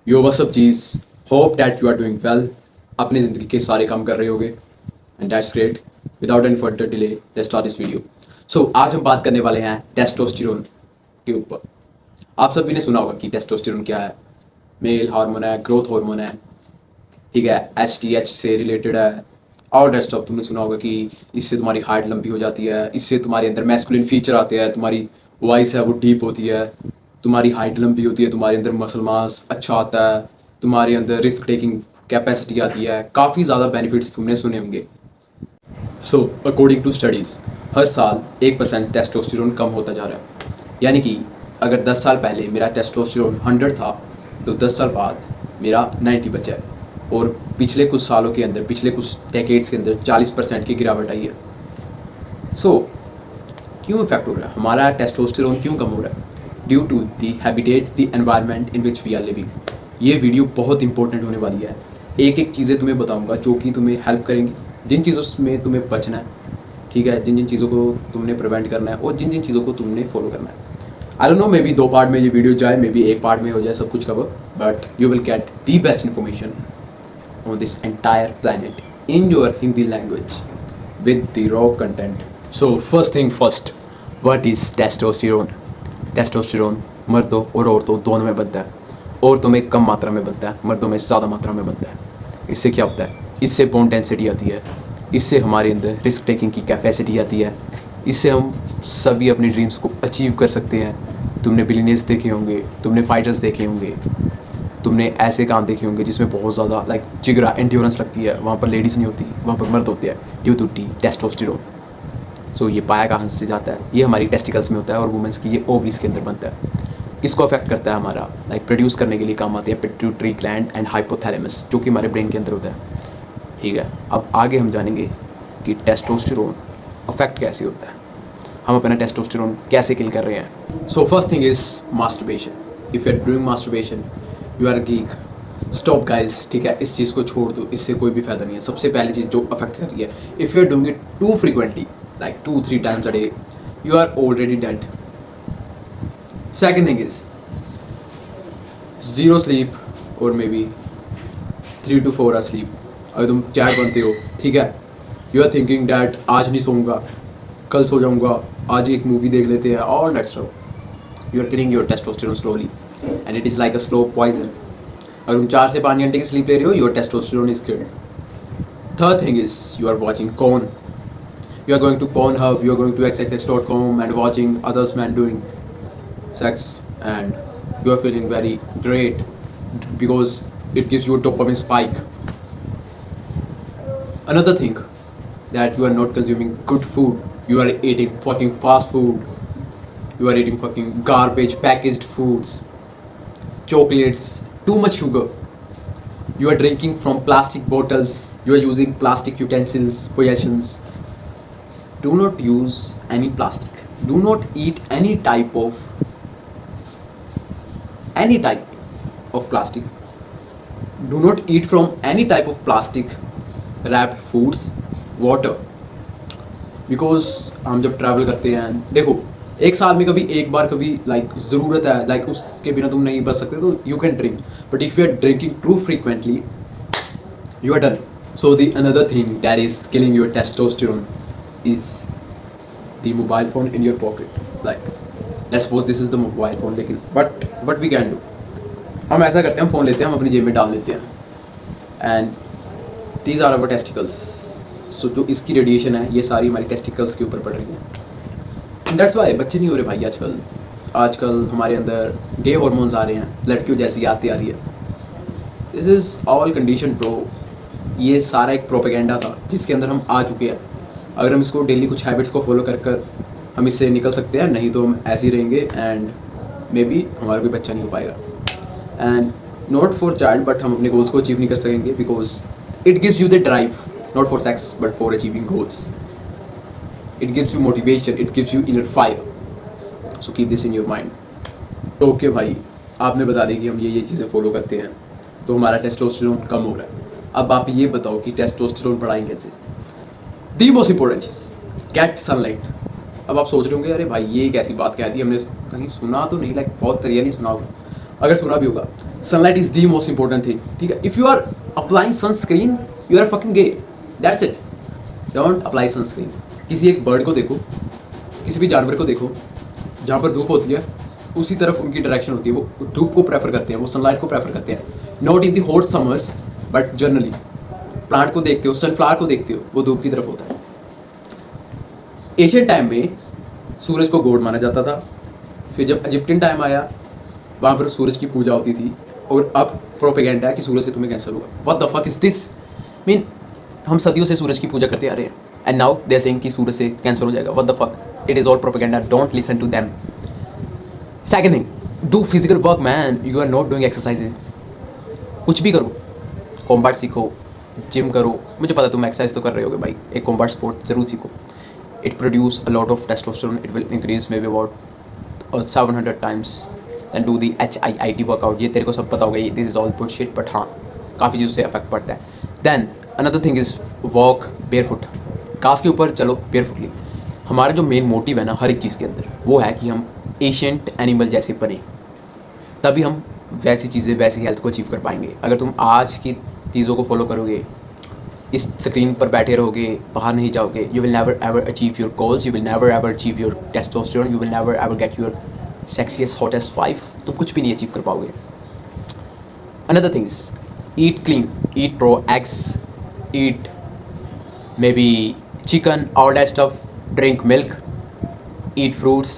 यो वो सब चीज़, hope that you are doing well, अपनी ज़िंदगी के सारे काम कर रहे होगे and that's great. Without any further delay let's start this video. So आज हम बात करने वाले हैं टेस्टोस्टेरोन के ऊपर। आप सभी ने सुना होगा कि टेस्टोस्टेरोन क्या है। मेल हार्मोन है, ग्रोथ हार्मोन है, ठीक है, HTH से रिलेटेड है और रेस्ट ऑफ। तुमने सुना होगा कि इससे तुम्हारी हाइट लंबी हो जाती है, इससे तुम्हारे अंदर मैस्कुलिन फीचर आते हैं, तुम्हारी वॉइस है वो डीप होती है, तुम्हारी हाइट लंबी होती है, तुम्हारे अंदर मसल मास अच्छा आता है, तुम्हारे अंदर रिस्क टेकिंग कैपेसिटी आती है। काफ़ी ज़्यादा बेनिफिट्स तुमने सुने होंगे। सो अकॉर्डिंग टू स्टडीज़ हर साल 1% टेस्टोस्टेरोन कम होता जा रहा है। यानी कि अगर 10 साल पहले मेरा टेस्टोस्टेरोन 100 था तो 10 साल बाद मेरा 90 बचा है। और पिछले कुछ सालों के अंदर, पिछले कुछ डेकेड्स के अंदर 40% की गिरावट आई है। सो क्यों इफेक्ट हो रहा है, हमारा टेस्टोस्टेरोन क्यों कम हो रहा है? Due to the habitat, the environment in which we are living. ये वीडियो बहुत इंपॉर्टेंट होने वाली है। एक एक चीज़ें तुम्हें बताऊंगा जो कि तुम्हें हेल्प करेंगी, जिन चीज़ों में तुम्हें बचना है, ठीक है, जिन जिन चीज़ों को तुमने प्रिवेंट करना है और जिन जिन चीज़ों को तुमने फॉलो करना है। I don't know, may be 2 part में ये वीडियो जाए, मे बी 1 पार्ट में हो जाए सब कुछ cover, but you will get the best information on this entire planet in your Hindi language with the raw content. So first thing first, what is testosterone? Testosterone मर्दों और औरतों दोनों में बनता है। औरतों में कम मात्रा में बनता है, मर्दों में ज़्यादा मात्रा में बनता है। इससे क्या होता है? इससे बोन डेंसिटी आती है, इससे हमारे अंदर रिस्क टेकिंग की कैपेसिटी आती है, इससे हम सभी अपनी ड्रीम्स को अचीव कर सकते हैं। तुमने बिलियनियर्स देखे होंगे, तुमने फाइटर्स देखे होंगे, तुमने ऐसे काम देखे होंगे जिसमें बहुत ज़्यादा जिगरा एंड्योरेंस लगती है, वहाँ पर लेडीज़ नहीं होती, वहाँ पर मर्द होते हैं ड्यू टू टेस्टोस्टेरोन। सो ये पाया कहाँ से जाता है? ये हमारी टेस्टिकल्स में होता है और वुमेंस की ये ओवरीज के अंदर बनता है। इसको अफेक्ट करता है हमारा प्रोड्यूस करने के लिए काम आती है पिट्यूटरी ग्लैंड एंड हाइपोथैलेमस, जो कि हमारे ब्रेन के अंदर होता है। ठीक है, अब आगे हम जानेंगे कि टेस्टोस्टेरोन अफेक्ट कैसे होता है, हम अपना टेस्टोस्टेरोन कैसे किल कर रहे हैं। So first thing is masturbation. If you are doing masturbation you are geek, stop guys, ठीक है, इस चीज़ को छोड़ दो, इससे कोई भी फायदा नहीं है। सबसे पहली चीज़ जो अफेक्ट कर रही है, if you are doing it too frequently, like 2-3 times a day, you are already dead. Second thing is zero sleep और maybe 3 to 4 hour sleep. अगर तुम चैट बनते हो, ठीक है, यू आर थिंकिंग डैट आज नहीं सोऊंगा, कल सो जाऊंगा, आज एक मूवी देख लेते हैं, और that's all. You are killing your testosterone slowly and it is like a slow poison. अगर तुम 4 से 5 घंटे की स्लीप ले रहे हो, your testosterone is killed. Third thing is you are watching porn, you are going to Pornhub, you are going to xxx.com and watching others man doing sex, and you are feeling very great because it gives you a dopamine spike. Another thing, that you are not consuming good food, you are eating fucking fast food, you are eating fucking garbage packaged foods, chocolates, too much sugar, you are drinking from plastic bottles, you are using plastic utensils, possessions. Do not use any plastic, do not eat any type of plastic, do not eat from any type of plastic wrapped foods, water, because हम जब travel करते हैं, देखो, एक साल में कभी एक बार कभी ज़रूरत है, उसके बिना तुम नहीं बच सकते, तो you can drink, but if you are drinking too frequently you are done. So the another thing that is killing your testosterone is the mobile phone in your pocket. Like let's suppose this is the mobile phone, लेकिन what we can do, हम ऐसा करते हैं, हम phone लेते हैं, हम अपनी जेब में डाल देते हैं and these are our testicles. So जो इसकी रेडिएशन है ये सारी हमारी टेस्टिकल्स के ऊपर पड़ रही है। That's why बच्चे नहीं हो रहे भाई आजकल हमारे अंदर गे हॉर्मोन्स आ रहे हैं, लड़कियों जैसी आती आ रही है। This is all condition bro. ये सारा एक प्रोपेगेंडा था जिसके अंदर हम आ चुके हैं। अगर हम इसको डेली कुछ हैबिट्स को फॉलो कर हम इससे निकल सकते हैं, नहीं तो हम ऐसे ही रहेंगे एंड मे बी हमारा कोई बच्चा नहीं हो पाएगा। And not for child, but हम अपने गोल्स को अचीव नहीं कर सकेंगे because it gives you the drive, not for sex but for achieving goals. It gives you motivation, it gives you inner fire. So keep this in your mind. तो okay भाई, आपने बता दी कि हम ये चीज़ें फॉलो करते हैं तो हमारा टेस्टोस्टेरोन कम हो रहा है। अब आप ये बताओ कि टेस्टोस्टेरोन बढ़ाएं कैसे? दी मोस्ट इंपॉर्टेंट चीज़, गेट सनलाइट। अब आप सोच रहे होंगे, अरे भाई ये एक ऐसी बात कह दी, हमने कहीं सुना तो नहीं, बहुत रियली सुना होगा। अगर सुना भी होगा sunlight is the most important thing, ठीक है. If you are applying sunscreen you are fucking gay, that's it. Don't apply sunscreen. किसी एक बर्ड को देखो, किसी भी जानवर को देखो, जहाँ पर धूप होती है उसी तरफ उनकी डायरेक्शन होती है. वो धूप को प्रेफर करते हैं, वो सनलाइट को प्रेफर करते हैं. Not in the hot summers but generally. Plant को देखते हो, सनफ्लावर को देखते हो, वो धूप की तरफ होता है. एशियन टाइम में सूरज को गॉड माना जाता था. फिर जब इजिप्टियन टाइम आया वहाँ पर सूरज की पूजा होती थी. और अब प्रोपेगेंडा है कि सूरज से तुम्हें कैंसर होगा. What the fuck is this. Mean हम सदियों से सूरज की पूजा करते आ रहे हैं and now they are saying कि सूरज से कैंसर हो जाएगा. What the fuck. It is all propaganda. Don't listen to them. Second thing, do physical work man. You are not doing exercise. कुछ भी करो, कॉम्बैट सीखो, जिम करो. मुझे पता तुम एक्सरसाइज तो कर रहे होगे भाई. एक कॉम्बैट स्पोर्ट जरूर सीखो. It produce a lot of testosterone. It will increase may be about 700 times than do the HIIT workout. ये तेरे को सब पता होगा. ये this is all bullshit but हाँ काफ़ी चीज़ों से अफेक्ट पड़ता है. Then another thing is walk barefoot. घास के ऊपर चलो बेयरफुटली. हमारा जो मेन मोटिव है ना हर एक चीज़ के अंदर वो है कि हम एशियंट एनिमल जैसे बने. तभी हम वैसी चीज़ें वैसी हेल्थ को अचीव कर पाएंगे. अगर तुम आज की चीज़ों को फॉलो करोगे, इस स्क्रीन पर बैठे रहोगे, बाहर नहीं जाओगे, you will never ever achieve your goals. You will never ever achieve your testosterone. You will never ever get your sexiest hottest wife. तुम कुछ भी नहीं अचीव कर पाओगे. Another things, eat clean, eat pro eggs, eat maybe chicken, all that stuff, drink milk, eat fruits,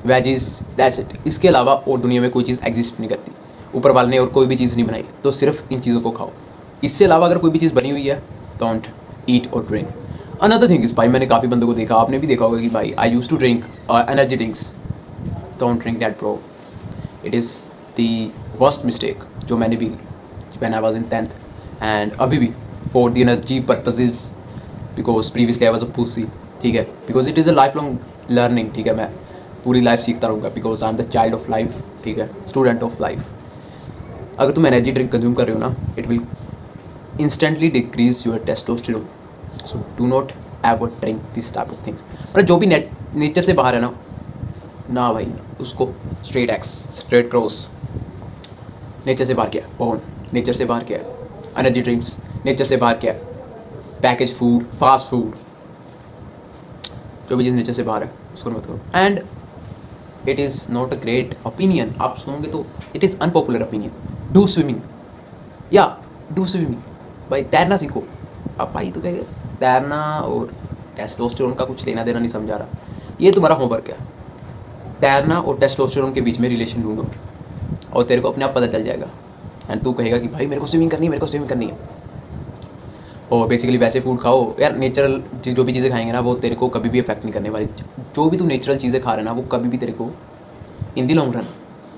veggies, that's it. इसके अलावा और दुनिया में कोई चीज़ एग्जिस्ट नहीं करती. ऊपर वाले ने और कोई भी चीज़ नहीं बनाई तो सिर्फ इन चीज़ों को खाओ. इससे अलावा अगर कोई भी चीज़ बनी हुई है डोंट ईट और ड्रिंक. अनदर थिंग इज़ भाई, मैंने काफ़ी बंदों को देखा, आपने भी देखा होगा कि भाई I use to drink energy drinks. Don't drink that bro. It is the worst mistake जो मैंने भी when I was in 10th and अभी भी for the energy purposes because previously I was a pussy. ठीक है, because it is a life long learning. ठीक है, मैं पूरी लाइफ सीखता रहूँगा because I am the child of life. ठीक है, स्टूडेंट ऑफ लाइफ. अगर तुम एनर्जी ड्रिंक कंज्यूम कर रहे हो ना, it will instantly decrease your testosterone. So do not ever drink this type of things. मतलब जो भी नेचर से बाहर है ना भाई, उसको straight x, straight cross. Nature से बाहर क्या है? पोर्न. नेचर से बाहर क्या है? Energy drinks. नेचर से बाहर क्या है? Package food, fast food. जो भी चीज़ नेचर से बाहर है उसको मत करो. And it is not a great opinion. आप सुनोगे तो it is unpopular opinion. Do swimming. या डू स्विमिंग. भाई तैरना सीखो. अब भाई तो कहेगा तैरना और टेस्टोस्टेरोन का कुछ लेना देना नहीं समझा रहा. ये तुम्हारा होमवर्क है. तैरना और टेस्टोस्टेरोन के बीच में रिलेशन ढूंढो और तेरे को अपने आप पता चल जाएगा. एंड तू कहेगा कि भाई मेरे को स्विमिंग करनी है, मेरे को स्विमिंग करनी है. और बेसिकली वैसे फूड खाओ यार. नेचुरल जो भी चीज़ें खाएंगे ना वो तेरे को कभी भी अफेक्ट नहीं करने वाली. जो भी तू नेचुरल चीज़ें खा रहे ना वो कभी भी तेरे को इन दी लॉन्ग रन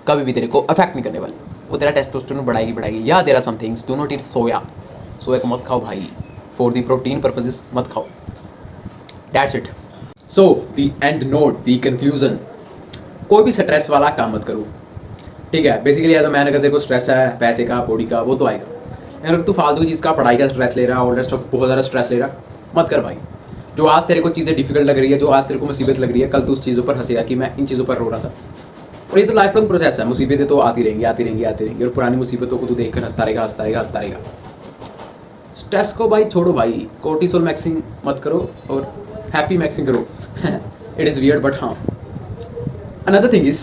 कभी भी तेरे को अफेक्ट नहीं करने वाली. वो तेरा टेस्टोस्टेरोन बढ़ाएगी. या there are some things, do not eat soya. Soya को मत खाओ भाई. फॉर द प्रोटीन पर्पजेस मत खाओ. That's it. So the end note, the conclusion, कोई भी स्ट्रेस वाला काम मत करो. ठीक है, बेसिकली एज अ मैन अगर तेरे को स्ट्रेस है पैसे का, बॉडी का, वो तो आएगा. अगर तू फालतू की चीज़ का, पढ़ाई का स्ट्रेस ले रहा है, और रेस्ट ऑफ बहुत ज़्यादा स्ट्रेस ले रहा, मत कर भाई. जो आज तेरे को चीज़ें डिफिकल्ट लग रही है, जो आज तेरे को मुसीबत लग रही है, कल तू उस चीज़ों पर हंसेगा कि मैं इन चीज़ों पर रो रहा था. और ये तो लाइफ लॉन्ग प्रोसेस है. मुसीबतें तो आती रहेंगी, आती रहेंगी, आती रहेंगी. और पुरानी मुसीबतों को तू देख कर हंसता रहेगा, हंसता रहेगा, हंसता रहेगा. स्ट्रेस को भाई छोड़ो भाई. कोर्टिसोल मैक्सिंग मत करो और हैप्पी मैक्सिंग करो. इट इज़ वियर्ड बट हाँ. Another thing is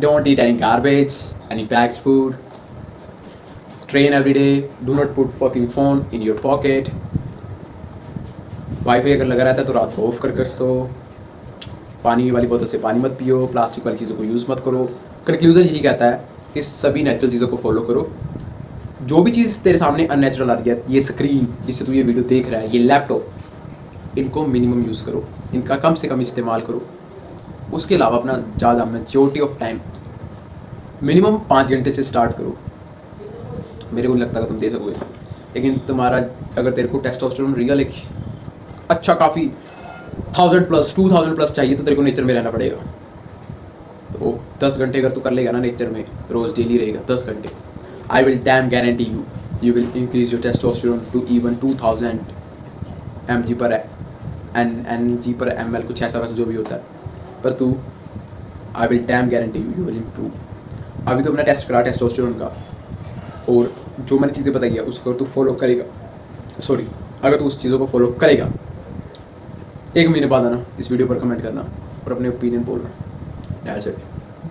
don't eat any garbage, any packed food. Train every day. Do not put fucking phone in your pocket. Wifi अगर लगा रहता है तो रात को ऑफ कर सो. पानी वाली बोतल से पानी मत पियो. प्लास्टिक वाली चीज़ों को यूज़ मत करो. कंक्लूजन यही कहता है कि सभी नेचुरल चीज़ों को फॉलो करो. जो भी चीज़ तेरे सामने अननेचुरल आ रही है, ये स्क्रीन जिससे तू ये वीडियो देख रहा है, ये लैपटॉप, इनको मिनिमम यूज़ करो. इनका कम से कम इस्तेमाल करो. उसके अलावा अपना ज़्यादा मेजॉरिटी ऑफ टाइम मिनिमम 5 घंटे से स्टार्ट करो. मेरे को नहीं लगता कि तुम दे सकोगे. लेकिन तुम्हारा अगर तेरे को टेस्टोस्टेरोन रियल एक अच्छा काफ़ी 1000+, 2000+ चाहिए तो तेरे को नेचर में रहना पड़ेगा. तो 10 घंटे अगर तू कर लेगा ना नेचर में, रोज़ डेली रहेगा 10 घंटे, I will damn guarantee you will increase your testosterone to even 2000 mg पर ml, कुछ ऐसा वैसा जो भी होता है. पर तू, आई will damn guarantee you will improve. अभी तो अपना टेस्ट करा टेस्टोस्टेरोन का, और जो मैंने चीज़ें बताई है उसको तू फॉलो करेगा, सॉरी अगर तू उस चीज़ों को फॉलो करेगा, 1 महीने बाद आना इस वीडियो पर कमेंट करना और अपने ओपिनियन बोलना। That's it.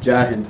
जय हिंद।